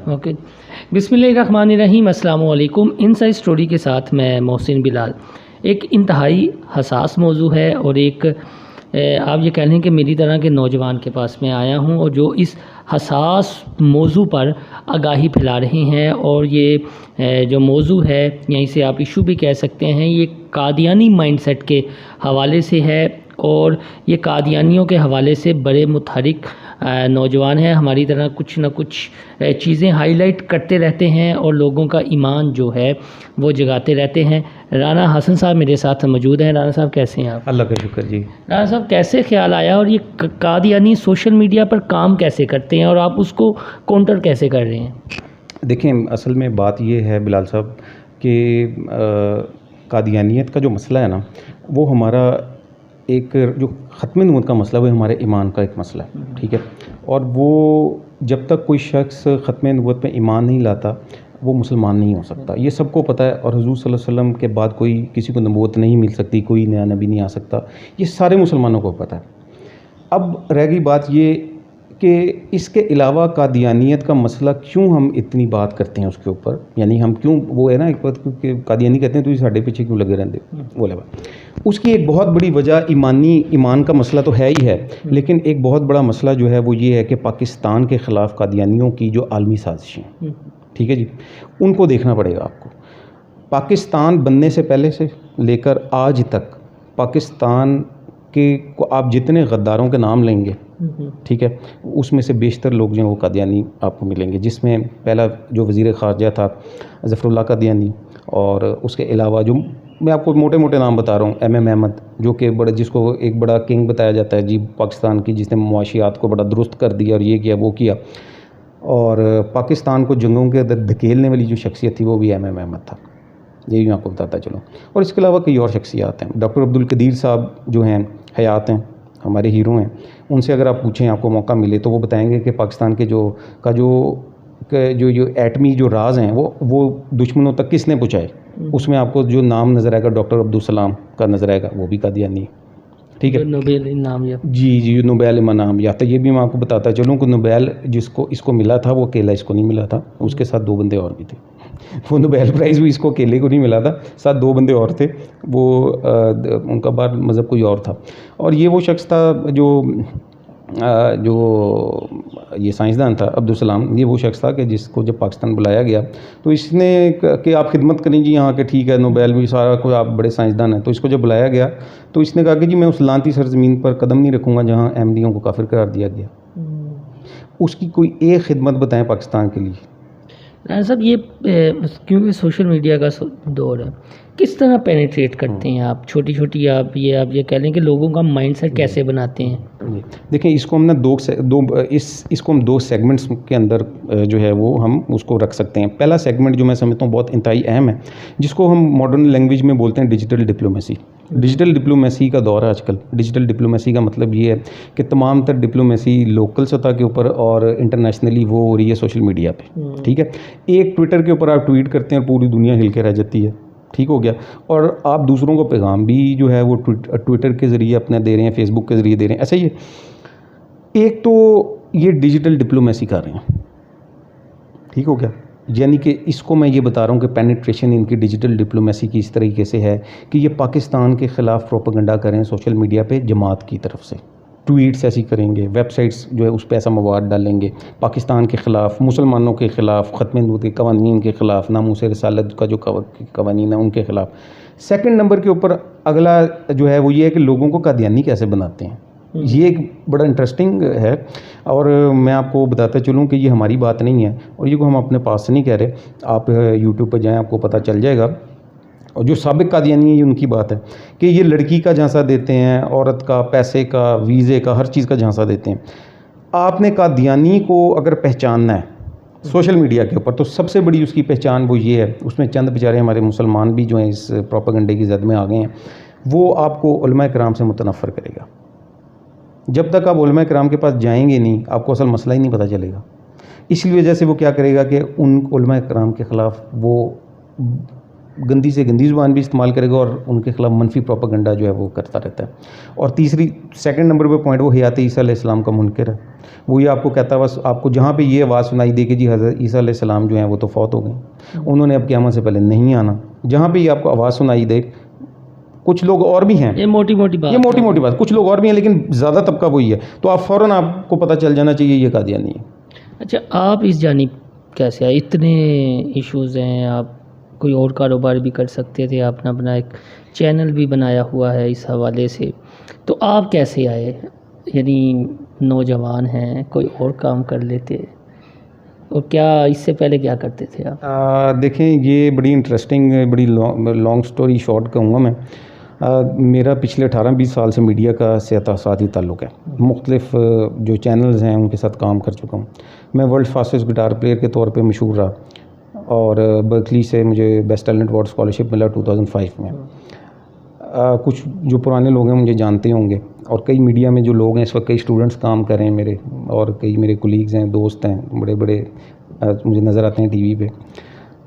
Okay, بسم اللہ الرحمن الرحیم، السلام علیکم۔ انسائیڈ اسٹوری کے ساتھ میں محسن بلال۔ ایک انتہائی حساس موضوع ہے اور ایک آپ یہ کہہ لیں کہ میری طرح کے نوجوان کے پاس میں آیا ہوں اور جو اس حساس موضوع پر آگاہی پھیلا رہے ہیں، اور یہ جو موضوع ہے یہیں سے آپ ایشو بھی کہہ سکتے ہیں، یہ قادیانی مائنڈ سیٹ کے حوالے سے ہے، اور یہ قادیانیوں کے حوالے سے بڑے متحرک نوجوان ہیں، ہماری طرح کچھ نہ کچھ چیزیں ہائی لائٹ کرتے رہتے ہیں اور لوگوں کا ایمان جو ہے وہ جگاتے رہتے ہیں۔ رانا حسن صاحب میرے ساتھ موجود ہیں۔ رانا صاحب کیسے ہیں آپ؟ اللہ کا شکر جی۔ رانا صاحب کیسے خیال آیا اور یہ قادیانی سوشل میڈیا پر کام کیسے کرتے ہیں اور آپ اس کو کاؤنٹر کیسے کر رہے ہیں؟ دیکھیں، اصل میں بات یہ ہے بلال صاحب کہ قادیانیت کا جو مسئلہ ہے نا، وہ ہمارا ایک جو ختم نبوت کا مسئلہ، وہ ہمارے ایمان کا ایک مسئلہ ہے، ٹھیک ہے۔ اور وہ جب تک کوئی شخص ختم نبوت پہ ایمان نہیں لاتا وہ مسلمان نہیں ہو سکتا، یہ سب کو پتہ ہے۔ اور حضور صلی اللہ علیہ وسلم کے بعد کوئی کسی کو نبوت نہیں مل سکتی، کوئی نیا نبی نہیں آ سکتا، یہ سارے مسلمانوں کو پتہ ہے۔ اب رہ گئی بات یہ کہ اس کے علاوہ قادیانیت کا مسئلہ کیوں ہم اتنی بات کرتے ہیں اس کے اوپر، یعنی ہم کیوں، وہ ہے نا ایک بات کہ قادیانی کہتے ہیں تو یہ ساڈے پیچھے کیوں لگے رہتے وہ لگا، اس کی ایک بہت بڑی وجہ ایمان کا مسئلہ تو ہے ہی ہے، لیکن ایک بہت بڑا مسئلہ جو ہے وہ یہ ہے کہ پاکستان کے خلاف قادیانیوں کی جو عالمی سازشیں، ٹھیک ہے جی، ان کو دیکھنا پڑے گا آپ کو۔ پاکستان بننے سے پہلے سے لے کر آج تک پاکستان کے کو آپ جتنے غداروں کے نام لیں گے، ٹھیک ہے، اس میں سے بیشتر لوگ جو ہیں وہ قادیانی آپ کو ملیں گے، جس میں پہلا جو وزیر خارجہ تھا ظفر اللہ قادیانی، اور اس کے علاوہ جو میں آپ کو موٹے موٹے نام بتا رہا ہوں، ایم احمد، جو کہ جس کو ایک بڑا کنگ بتایا جاتا ہے جی پاکستان کی، جس نے معاشیات کو بڑا درست کر دیا اور یہ کیا وہ کیا، اور پاکستان کو جنگوں کے اندر دھکیلنے والی جو شخصیت تھی وہ بھی ایم احمد تھا، یہ میں آپ کو بتاتا چلوں۔ اور اس کے علاوہ کئی اور شخصیات ہیں، ڈاکٹر عبدالقدیر صاحب جو ہیں حیات ہیں، ہمارے ہیرو ہیں، ان سے اگر آپ پوچھیں، آپ کو موقع ملے تو وہ بتائیں گے کہ پاکستان کے جو ایٹمی جو راز ہیں وہ دشمنوں تک کس نے پہنچائے، اس میں آپ کو جو نام نظر آئے گا ڈاکٹر عبدالسلام کا نظر آئے گا، وہ بھی قادیانی ہے، ٹھیک ہے، نوبیل انعام یافتہ، جی نوبیل انعام یافتہ۔ یہ بھی میں آپ کو بتاتا چلوں کہ نوبیل اس کو ملا تھا، وہ اکیلا اس کو نہیں ملا تھا، اس کے ساتھ 2 بندے اور بھی تھے، وہ نوبیل پرائز بھی اس کو اکیلے کو نہیں ملا تھا، ساتھ 2 بندے اور تھے، وہ ان کا بار مذہب کوئی اور تھا۔ اور یہ وہ شخص تھا جو یہ سائنسدان تھا عبدالسلام، یہ وہ شخص تھا کہ جس کو جب پاکستان بلایا گیا تو اس نے کہ آپ خدمت کریں جی یہاں کہ ٹھیک ہے، نوبیل بھی سارا کوئی، آپ بڑے سائنسدان ہیں، تو اس کو جب بلایا گیا تو اس نے کہا کہ جی میں اس لانتی سرزمین پر قدم نہیں رکھوں گا جہاں احمدیوں کو کافر قرار دیا گیا۔ اس کی کوئی ایک خدمت بتائیں پاکستان کے لیے۔ صاحب یہ کیونکہ سوشل میڈیا کا دور ہے، کس طرح پینیٹریٹ کرتے ہیں آپ چھوٹی چھوٹی، آپ یہ کہہ لیں کہ لوگوں کا مائنڈ سیٹ کیسے بناتے ہیں؟ دیکھیں، اس کو ہم نے اس کو ہم 2 سیگمنٹس کے اندر جو ہے وہ ہم اس کو رکھ سکتے ہیں۔ پہلا سیگمنٹ جو میں سمجھتا ہوں بہت انتہائی اہم ہے، جس کو ہم ماڈرن لینگویج میں بولتے ہیں ڈیجیٹل ڈپلومیسی۔ ڈیجیٹل ڈپلومیسی کا دور ہے آج کل۔ ڈیجیٹل ڈپلومیسی کا مطلب یہ ہے کہ تمام تر ڈپلومیسی لوکل سطح کے اوپر اور انٹرنیشنلی وہ ہو رہی ہے سوشل میڈیا پہ، ٹھیک ہے۔ ایک ٹویٹر کے اوپر آپ ٹویٹ کرتے ہیں اور پوری دنیا ہل کے رہ جاتی ہے، ٹھیک ہو گیا، اور آپ دوسروں کو پیغام بھی جو ہے وہ ٹویٹر کے ذریعے اپنے دے رہے ہیں، فیس بک کے ذریعے دے رہے ہیں، ایسا ہی ہے۔ ایک تو یہ ڈیجیٹل ڈپلومیسی کر رہے ہیں، ٹھیک ہو گیا، یعنی کہ اس کو میں یہ بتا رہا ہوں کہ پینیٹریشن ان کی ڈیجیٹل ڈپلومیسی کی اس طریقے سے ہے کہ یہ پاکستان کے خلاف پروپیگنڈا کریں سوشل میڈیا پہ جماعت کی طرف سے، ٹویٹس ایسی کریں گے، ویب سائٹس جو ہے اس پہ ایسا مواد ڈالیں گے پاکستان کے خلاف، مسلمانوں کے خلاف، ختم نبوت کے قوانین کے خلاف، ناموس رسالت کا جو قوانین ہیں ان کے خلاف۔ سیکنڈ نمبر کے اوپر اگلا جو ہے وہ یہ ہے کہ لوگوں کو قادیانی کیسے بناتے ہیں، یہ ایک بڑا انٹرسٹنگ ہے، اور میں آپ کو بتاتا چلوں کہ یہ ہماری بات نہیں ہے اور یہ کو ہم اپنے پاس سے نہیں کہہ رہے، آپ یوٹیوب پہ جائیں آپ کو پتہ چل جائے گا، اور جو سابق قادیانی ہیں یہ ان کی بات ہے کہ یہ لڑکی کا جھانسا دیتے ہیں، عورت کا، پیسے کا، ویزے کا، ہر چیز کا جھانسا دیتے ہیں۔ آپ نے قادیانی کو اگر پہچاننا ہے سوشل میڈیا کے اوپر تو سب سے بڑی اس کی پہچان وہ یہ ہے، اس میں چند بیچارے ہمارے مسلمان بھی جو ہیں اس پروپیگنڈے کی زد میں آ گئے ہیں، وہ آپ کو علماء کرام سے متنفر کرے گا۔ جب تک آپ علماء کرام کے پاس جائیں گے نہیں آپ کو اصل مسئلہ ہی نہیں پتہ چلے گا۔ اس لیے وجہ سے وہ کیا کرے گا کہ ان علماء کرام کے خلاف وہ گندی سے گندی زبان بھی استعمال کرے گا اور ان کے خلاف منفی پروپیگنڈا جو ہے وہ کرتا رہتا ہے. اور تیسری سیکنڈ نمبر پہ پوائنٹ وہ حیات عیسیٰ علیہ السلام کا منکر ہے. وہ یہ آپ کو کہتا ہے بس آپ کو جہاں پہ یہ آواز سنائی دے کہ جی حضرت عیسیٰ علیہ السلام جو ہیں وہ تو فوت ہو گئے, انہوں نے اب قیامت سے پہلے نہیں آنا, جہاں پہ یہ آپ کو آواز سنائی دے. کچھ لوگ اور بھی ہیں, یہ موٹی موٹی بات, کچھ لوگ اور بھی ہیں لیکن زیادہ طبقہ وہی ہے, تو آپ فوراً آپ کو پتہ چل جانا چاہیے یہ قادیانی ہے. اچھا, آپ اس جانب کیسے آئے؟ اتنے ایشوز ہیں, آپ کوئی اور کاروبار بھی کر سکتے تھے, آپ نے اپنا ایک چینل بھی بنایا ہوا ہے اس حوالے سے, تو آپ کیسے آئے؟ یعنی نوجوان ہیں, کوئی اور کام کر لیتے, اور کیا اس سے پہلے کیا کرتے تھے آپ؟ دیکھیں یہ بڑی انٹرسٹنگ, بڑی لانگ سٹوری شارٹ کہوں گا میں. میرا پچھلے 18-20 سال سے میڈیا کا ساتھی تعلق ہے. مختلف جو چینلز ہیں ان کے ساتھ کام کر چکا ہوں. میں ورلڈ فاسٹسٹ گٹار پلیئر کے طور پہ مشہور رہا, اور برکلی سے مجھے بیسٹ ٹیلنٹ ایوارڈ اسکالرشپ ملا 2005 میں. کچھ جو پرانے لوگ ہیں مجھے جانتے ہوں گے, اور کئی میڈیا میں جو لوگ ہیں اس وقت, کئی اسٹوڈنٹس کام کر رہے ہیں میرے, اور کئی میرے کولیگز ہیں, دوست ہیں, بڑے بڑے مجھے نظر آتے ہیں ٹی وی پہ.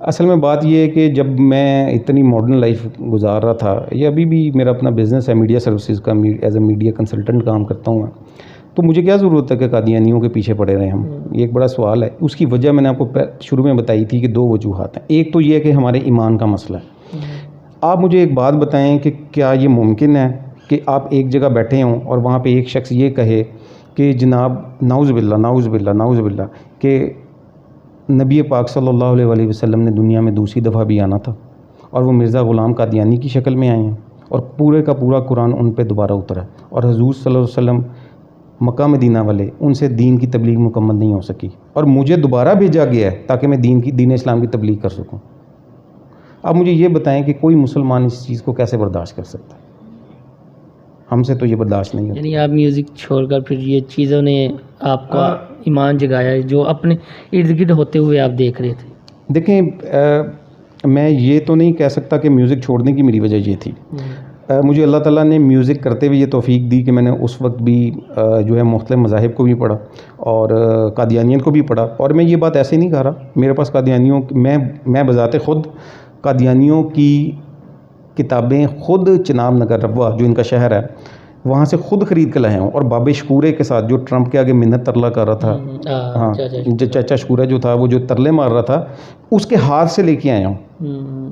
اصل میں بات یہ ہے کہ جب میں اتنی ماڈرن لائف گزار رہا تھا, یہ ابھی بھی میرا اپنا بزنس ہے میڈیا سروسز کا, ایز اے میڈیا کنسلٹنٹ کام کرتا ہوں میں, تو مجھے کیا ضرورت ہے کہ قادیانیوں کے پیچھے پڑے رہے ہم؟ یہ ایک بڑا سوال ہے. اس کی وجہ میں نے آپ کو شروع میں بتائی تھی کہ 2 وجوہات ہیں. ایک تو یہ ہے کہ ہمارے ایمان کا مسئلہ ہے. آپ مجھے ایک بات بتائیں کہ کیا یہ ممکن ہے کہ آپ ایک جگہ بیٹھے ہوں اور وہاں پہ ایک شخص یہ کہے کہ جناب نعوذ باللہ کہ نبی پاک صلی اللہ علیہ وسلم نے دنیا میں دوسری دفعہ بھی آنا تھا, اور وہ مرزا غلام قادیانی کی شکل میں آئے ہیں, اور پورے کا پورا قرآن ان پہ دوبارہ اترا, اور حضور صلی اللہ علیہ وسلم مکہ مدینہ والے ان سے دین کی تبلیغ مکمل نہیں ہو سکی, اور مجھے دوبارہ بھیجا گیا ہے تاکہ میں دین اسلام کی تبلیغ کر سکوں. اب مجھے یہ بتائیں کہ کوئی مسلمان اس چیز کو کیسے برداشت کر سکتا ہے؟ ہم سے تو یہ برداشت نہیں ہوتا. یعنی آپ میوزک چھوڑ کر پھر یہ چیزوں نے آپ کا ایمان جگایا ہے جو اپنے ارد گرد ہوتے ہوئے آپ دیکھ رہے تھے؟ دیکھیں, میں یہ تو نہیں کہہ سکتا کہ میوزک چھوڑنے کی میری وجہ یہ تھی. مجھے اللہ تعالیٰ نے میوزک کرتے ہوئے یہ توفیق دی کہ میں نے اس وقت بھی جو ہے مختلف مذاہب کو بھی پڑھا اور قادیانیت کو بھی پڑھا. اور میں یہ بات ایسے نہیں کہہ رہا, میرے پاس قادیانیوں میں بذات خود قادیانیوں کی کتابیں خود چناب نگر ربوہ جو ان کا شہر ہے وہاں سے خود خرید کے لائے ہوں, اور بابے شکورے کے ساتھ جو ٹرمپ کے آگے منت ترلا کر رہا تھا, ہاں چاچا شکورہ جو تھا وہ جو ترلے مار رہا تھا, اس کے ہاتھ سے لے کے آیا ہوں.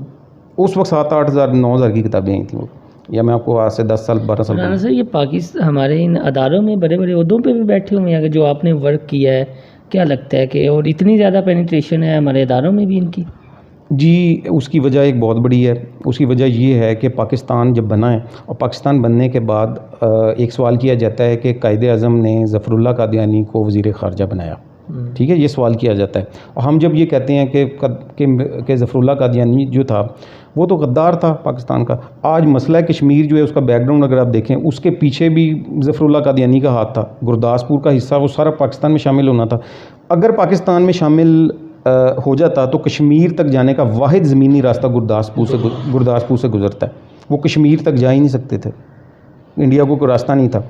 اس وقت 7-8 ہزار 9 ہزار کی کتابیں آئی تھیں وہ, یا میں آپ کو آج سے 10 سال 12 سال پہلے. سر یہ پاکستان ہمارے ان اداروں میں بڑے بڑے عہدوں پہ بھی بیٹھے ہوئے ہیں جو آپ نے ورک کیا ہے, کیا لگتا ہے کہ اور اتنی زیادہ پینیٹریشن ہے ہمارے اداروں میں بھی ان کی؟ جی, اس کی وجہ ایک بہت بڑی ہے. اس کی وجہ یہ ہے کہ پاکستان جب بنا ہے, اور پاکستان بننے کے بعد ایک سوال کیا جاتا ہے کہ قائد اعظم نے ظفر اللہ قادیانی کو وزیر خارجہ بنایا, ٹھیک ہے, یہ سوال کیا جاتا ہے. اور ہم جب یہ کہتے ہیں کہ ظفر اللہ قادیانی جو تھا وہ تو غدار تھا پاکستان کا. آج مسئلہ کشمیر جو ہے اس کا بیک گراؤنڈ اگر آپ دیکھیں, اس کے پیچھے بھی ظفر اللہ قادیانی کا ہاتھ تھا. گرداسپور کا حصہ وہ سارا پاکستان میں شامل ہونا تھا. اگر پاکستان میں شامل ہو جاتا تو کشمیر تک جانے کا واحد زمینی راستہ گرداسپور سے گزرتا ہے. وہ کشمیر تک جا ہی نہیں سکتے تھے, انڈیا کو کوئی راستہ نہیں تھا.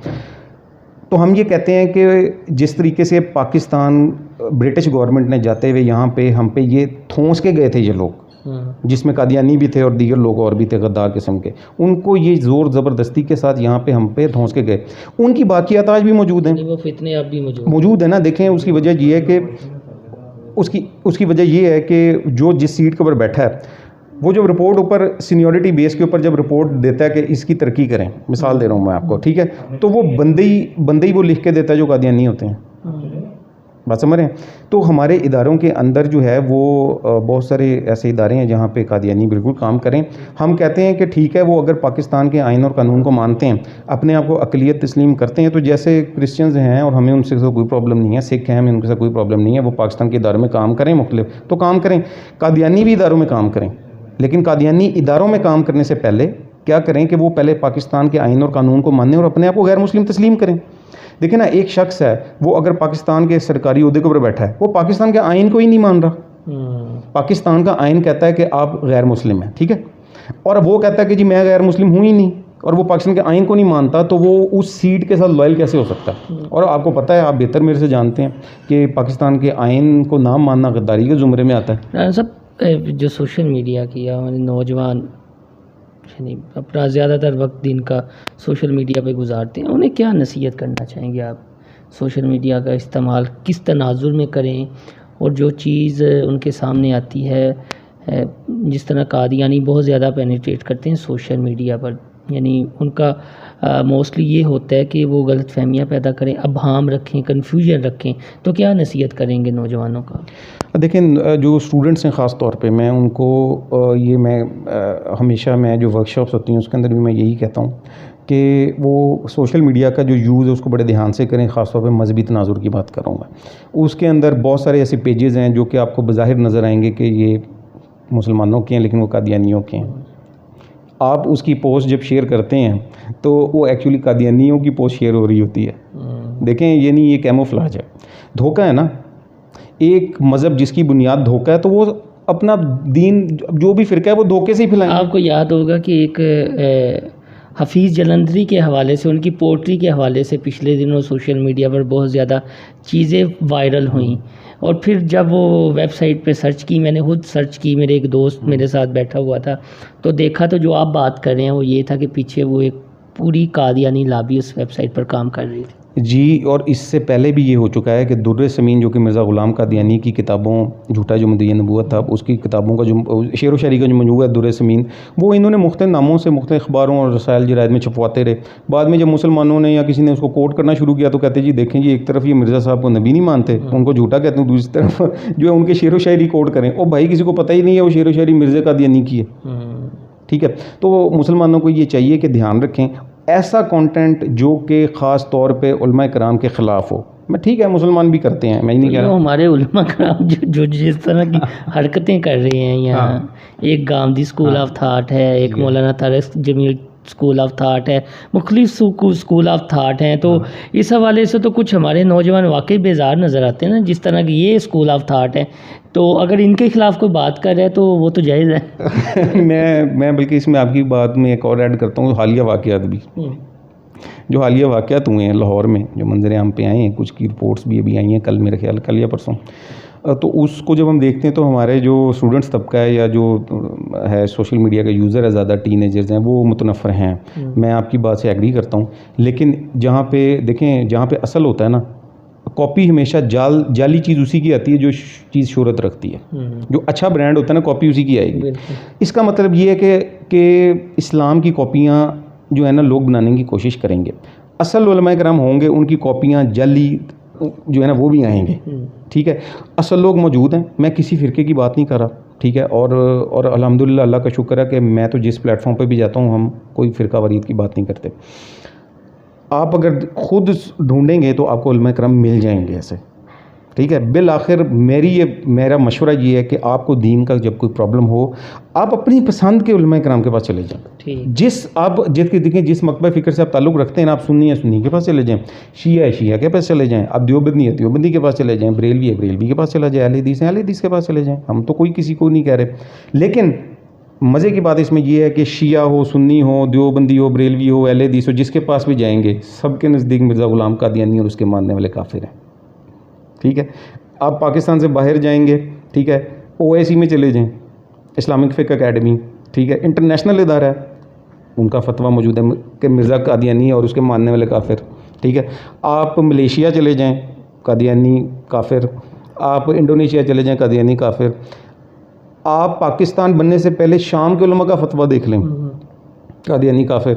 تو ہم یہ کہتے ہیں کہ جس طریقے سے پاکستان برٹش گورنمنٹ نے جاتے ہوئے یہاں پہ ہم پہ یہ تھونس کے گئے تھے یہ لوگ, جس میں قادیانی بھی تھے اور دیگر لوگ اور بھی تھے غدار قسم کے, ان کو یہ زور زبردستی کے ساتھ یہاں پہ ہم پہ دھونس کے گئے. ان کی باقیات آج بھی موجود ہیں, وہ فتنے اب بھی موجود ہیں نا. دیکھیں اس کی وجہ یہ ہے کہ اس کی وجہ یہ ہے کہ جو جس سیٹ کے اوپر بیٹھا ہے وہ جب رپورٹ اوپر سینیورٹی بیس کے اوپر جب رپورٹ دیتا ہے کہ اس کی ترقی کریں, مثال دے رہا ہوں میں آپ کو, ٹھیک ہے, تو وہ بندے ہی وہ لکھ کے دیتا ہے جو قادیانی ہوتے ہیں. بات سمجھ رہے ہیں؟ تو ہمارے اداروں کے اندر جو ہے وہ بہت سارے ایسے ادارے ہیں جہاں پہ قادیانی بالکل کام کریں. ہم کہتے ہیں کہ ٹھیک ہے, وہ اگر پاکستان کے آئین اور قانون کو مانتے ہیں, اپنے آپ کو اقلیت تسلیم کرتے ہیں, تو جیسے کرسچنز ہیں اور ہمیں ان سے کوئی پرابلم نہیں ہے, سکھ ہیں ہمیں ان سے کوئی پرابلم نہیں ہے, وہ پاکستان کے اداروں میں کام کریں, مختلف تو کام کریں. قادیانی بھی اداروں میں کام کریں, لیکن قادیانی اداروں میں کام کرنے سے پہلے کیا کریں کہ وہ پہلے پاکستان کے آئین اور قانون کو مانیں اور اپنے آپ کو غیر مسلم تسلیم کریں. دیکھیں نا, ایک شخص ہے وہ اگر پاکستان کے سرکاری عہدے کے اوپر بیٹھا ہے, وہ پاکستان کے آئین کو ہی نہیں مان رہا. پاکستان کا آئین کہتا ہے کہ آپ غیر مسلم ہیں, ٹھیک ہے, اور وہ کہتا ہے کہ جی میں غیر مسلم ہوں ہی نہیں, اور وہ پاکستان کے آئین کو نہیں مانتا, تو وہ اس سیٹ کے ساتھ لائل کیسے ہو سکتا ہے؟ اور آپ کو پتہ ہے, آپ بہتر میرے سے جانتے ہیں کہ پاکستان کے آئین کو نہ ماننا غداری کے زمرے میں آتا ہے. سب جو سوشل میڈیا کی ہمارے نوجوان یعنی اپنا زیادہ تر وقت دن کا سوشل میڈیا پہ گزارتے ہیں، انہیں کیا نصیحت کرنا چاہیں گے آپ؟ سوشل میڈیا کا استعمال کس تناظر میں کریں، اور جو چیز ان کے سامنے آتی ہے جس طرح قادیانی بہت زیادہ پینیٹریٹ کرتے ہیں سوشل میڈیا پر، یعنی ان کا موسٹلی یہ ہوتا ہے کہ وہ غلط فہمیاں پیدا کریں، ابہام رکھیں، کنفیوژن رکھیں، تو کیا نصیحت کریں گے نوجوانوں کا؟ دیکھیں جو اسٹوڈنٹس ہیں خاص طور پہ میں ان کو یہ میں ہمیشہ میں جو ورک شاپس ہوتی ہیں اس کے اندر بھی میں یہی کہتا ہوں کہ وہ سوشل میڈیا کا جو یوز ہے اس کو بڑے دھیان سے کریں، خاص طور پہ مذہبی تناظر کی بات کر رہا ہوں میں۔ اس کے اندر بہت سارے ایسے پیجز ہیں جو کہ آپ کو بظاہر نظر آئیں گے کہ یہ مسلمانوں کے ہیں لیکن وہ قادیانیوں کے ہیں۔ آپ اس کی پوسٹ جب شیئر کرتے ہیں تو وہ ایکچولی قادیانیوں کی پوسٹ شیئر ہو رہی ہوتی ہے۔ دیکھیں یہ نہیں، یہ کیموفلاج ہے، دھوکہ ہے نا۔ ایک مذہب جس کی بنیاد دھوکہ ہے تو وہ اپنا دین جو بھی فرقہ ہے وہ دھوکے سے ہی پھیلائیں۔ آپ کو یاد ہوگا کہ ایک حفیظ جلندری کے حوالے سے، ان کی پوٹری کے حوالے سے پچھلے دنوں سوشل میڈیا پر بہت زیادہ چیزیں وائرل ہوئیں، اور پھر جب وہ ویب سائٹ پہ سرچ کی، میں نے خود سرچ کی، میرے ایک دوست میرے ساتھ بیٹھا ہوا تھا، تو دیکھا تو جو آپ بات کر رہے ہیں وہ یہ تھا کہ پیچھے وہ ایک پوری قادیانی لابی اس ویب سائٹ پر کام کر رہی تھی۔ جی، اور اس سے پہلے بھی یہ ہو چکا ہے کہ در سمین جو کہ مرزا غلام قادیانی کی کتابوں جھوٹا جو مدعی نبوت تھا اس کی کتابوں کا جو شعر و شاعری کا جو مجموعہ ہے در سمین، وہ انہوں نے مختلف ناموں سے مختلف اخباروں اور رسائل جرائد میں چھپواتے رہے۔ بعد میں جب مسلمانوں نے یا کسی نے اس کو کوٹ کرنا شروع کیا تو کہتے جی دیکھیں جی، ایک طرف یہ مرزا صاحب کو نبی نہیں مانتے، ان کو جھوٹا کہتے ہیں، دوسری طرف جو ہے ان کے شعر و شاعری کوٹ کریں۔ اور بھائی کسی کو پتہ ہی نہیں ہے وہ شعر و شاعری مرزا قادیانی کی ہے، ٹھیک ہے۔ تو مسلمانوں کو یہ چاہیے کہ دھیان رکھیں ایسا کانٹینٹ جو کہ خاص طور پہ علماء کرام کے خلاف ہو۔ میں ٹھیک ہے مسلمان بھی کرتے ہیں، میں ہی نہیں کہہ رہا۔ ہمارے علماء کرام جو جس طرح کی حرکتیں کر رہے ہیں یہاں، ایک گامدی اسکول آف تھاٹ ہے، ایک مولانا طارق جمیل اسکول آف تھاٹ ہے، مختلف اسکول آف تھاٹ ہیں، تو اس حوالے سے تو کچھ ہمارے نوجوان واقعی بیزار نظر آتے ہیں نا، جس طرح کی یہ اسکول آف تھاٹ ہے، تو اگر ان کے خلاف کوئی بات کر رہا ہے تو وہ تو جائز ہے۔ میں بلکہ اس میں آپ کی بات میں ایک اور ایڈ کرتا ہوں، حالیہ واقعات بھی جو حالیہ واقعات ہوئے ہیں لاہور میں، جو منظر عام پہ آئے ہیں، کچھ کی رپورٹس بھی ابھی آئی ہیں کل، میرے خیال کل یا پرسوں، تو اس کو جب ہم دیکھتے ہیں تو ہمارے جو اسٹوڈنٹس طبقہ ہے یا جو ہے سوشل میڈیا کا یوزر ہے، زیادہ ٹین ایجرز ہیں، وہ متنفر ہیں۔ میں آپ کی بات سے ایگری کرتا ہوں، لیکن جہاں پہ دیکھیں، جہاں پہ اصل ہوتا ہے نا، کاپی ہمیشہ جعلی چیز اسی کی آتی ہے جو چیز شہرت رکھتی ہے، جو اچھا برانڈ ہوتا ہے نا کاپی اسی کی آئے گی۔ اس کا مطلب یہ ہے کہ اسلام کی کاپیاں جو ہے نا لوگ بنانے کی کوشش کریں گے، اصل علماء کرام ہوں گے ان کی کاپیاں جعلی جو ہے نا وہ بھی آئیں گے، ٹھیک ہے۔ اصل لوگ موجود ہیں، میں کسی فرقے کی بات نہیں کر رہا، ٹھیک ہے، اور الحمدللہ اللہ کا شکر ہے کہ میں تو جس پلیٹ فارم پہ بھی جاتا ہوں ہم کوئی فرقہ واریت کی بات نہیں کرتے۔ آپ اگر خود ڈھونڈیں گے تو آپ کو علماء کرام مل جائیں گے ایسے، ٹھیک ہے۔ بالآخر میرا مشورہ یہ ہے کہ آپ کو دین کا جب کوئی پرابلم ہو آپ اپنی پسند کے علماء کرام کے پاس چلے جائیں، جس مکتبہ فکر سے آپ تعلق رکھتے ہیں آپ سنی ہے سنی کے پاس چلے جائیں، شیعہ ہے شیعہ کے پاس چلے جائیں، آپ دیوبندی ہے دیوبندی کے پاس چلے جائیں، بریلوی ہے بریلوی کے پاس چلا جائیں، اہل حدیث ہے اہل حدیث کے پاس چلے جائیں، ہم تو کوئی کسی کو نہیں کہہ رہے۔ لیکن مزے کی بات اس میں یہ ہے کہ شیعہ ہو، سنی ہو، دیوبندی ہو، بریلوی ہو، اہل حدیث ہو، جس کے پاس بھی جائیں گے سب کے نزدیک مرزا غلام قادیانی اور اس کے ماننے والے کافر ہیں، ٹھیک ہے۔ آپ پاکستان سے باہر جائیں گے، ٹھیک ہے، OIC میں چلے جائیں، اسلامک فقہ اکیڈمی، ٹھیک ہے، انٹرنیشنل ادارہ ہے، ان کا فتویٰ موجود ہے کہ مرزا قادیانی اور اس کے ماننے والے کافر، ٹھیک ہے۔ آپ ملیشیا چلے جائیں، قادیانی کافر، آپ انڈونیشیا چلے جائیں، قادیانی کافر، آپ پاکستان بننے سے پہلے شام کے علماء کا فتویٰ دیکھ لیں، قادیانی کافر،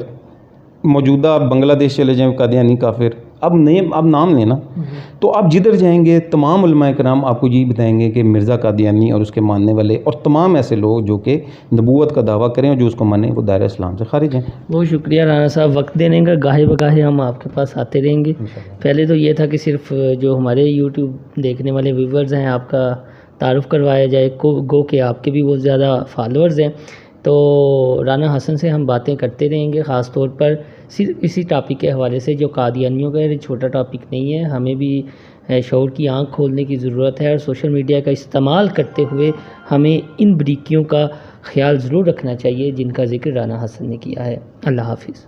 موجودہ آپ بنگلہ دیش چلے جائیں، قادیانی کافر، اب نام لیں نا، تو آپ جدھر جائیں گے تمام علماء کرام آپ کو یہی بتائیں گے کہ مرزا قادیانی اور اس کے ماننے والے اور تمام ایسے لوگ جو کہ نبوت کا دعویٰ کریں اور جو اس کو مانیں وہ دائرہ اسلام سے خارج ہیں۔ بہت شکریہ رانا صاحب، وقت دینے کا، گاہے بگاہے ہم آپ کے پاس آتے رہیں گے۔ پہلے تو یہ تھا کہ صرف جو ہمارے یوٹیوب دیکھنے والے ویورز ہیں آپ کا تعارف کروایا جائے، گو کہ آپ کے بھی بہت زیادہ فالوورز ہیں، تو رانا حسن سے ہم باتیں کرتے رہیں گے، خاص طور پر صرف اسی ٹاپک کے حوالے سے جو قادیانیوں کا ہے، چھوٹا ٹاپک نہیں ہے، ہمیں بھی شعور کی آنکھ کھولنے کی ضرورت ہے، اور سوشل میڈیا کا استعمال کرتے ہوئے ہمیں ان بریکیوں کا خیال ضرور رکھنا چاہیے جن کا ذکر رانا حسن نے کیا ہے۔ اللہ حافظ۔